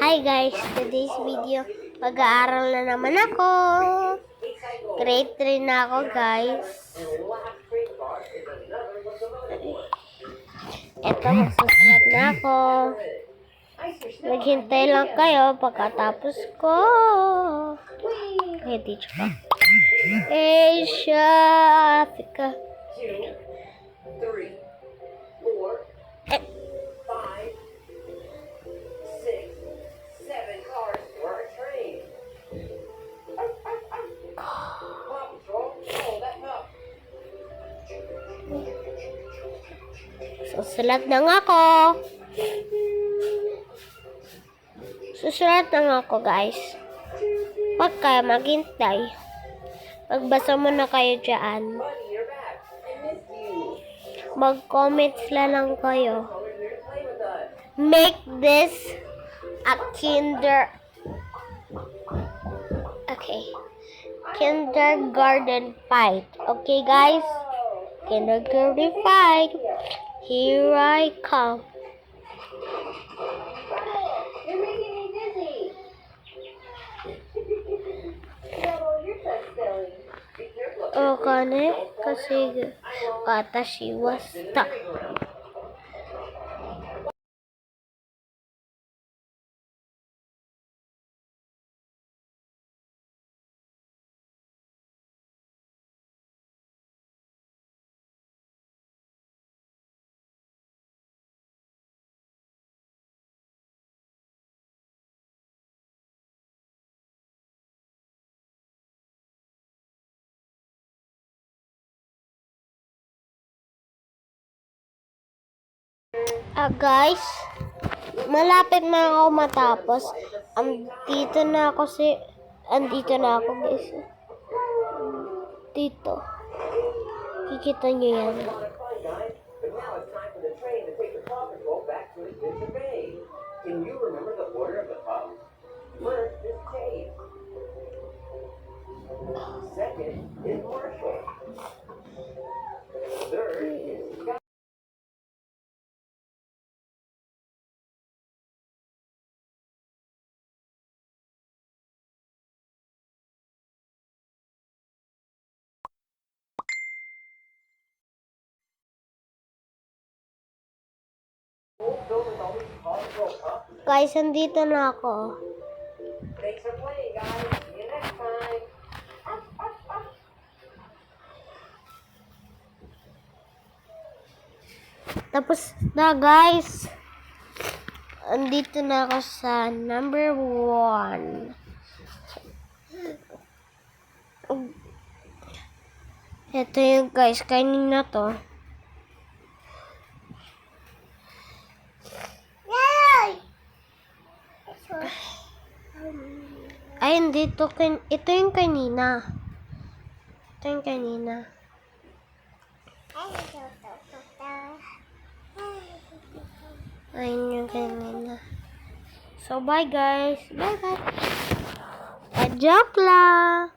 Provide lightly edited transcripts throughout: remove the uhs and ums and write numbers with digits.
Hi guys, today's video, mag-aaral na naman ako. Grade 3 na ako guys. Eto, magsusulat na ako. Maghintay lang kayo pagkatapos ko. Okay, teacher ko. Asia, Africa. 3, 4, 5, 6, 7 cars for a train. Paw Patrol, hold that up. Susulat na nga ako. Susulat na nga ako guys. Huwag kayo maghintay. Magbasa muna kayo dyan. Buddy, you're back. I missed you. Mag-comments lang kayo. Color here to play with us. Make this a kindergarten fight. Okay, guys? Kindergarten fight. Here I come. You're making me dizzy. No, you're so silly. Be careful. Okay, kasi watashi was stuck. Guys, malapit na ako matapos. Andito na ako guys. Dito. Kikita nyo yan. Fun, guys. But now it's time for the train to take the Paw Patrol back to Adventure Bay. Can you remember the order of the pups? First is Chase. Second is Marshall. Third is Scott. Guys, andito na ako. Thanks for playing, guys. See you next time. Tapos na guys. Andito na ako sa number 1. Ito yung guys, kanina to. Ay, hindi to. Ito yung kanina. Ito yung kanina. Ayun yung kanina. So, bye guys. Bye-bye. Joke lang.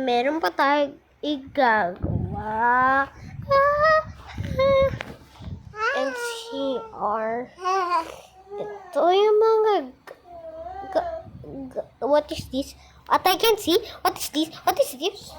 Meron pa tayo igagawa. NCR. Ito yung mga what is this? What I can see? What is this? What is this?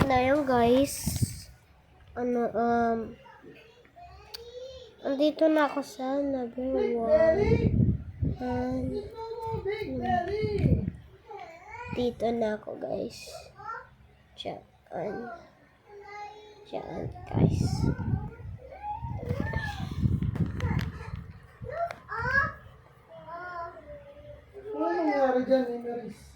na yun guys. andito na ako sa number 1. Dito na ako, guys. Diyan, guys. Ano nangyari dyan, Emeris?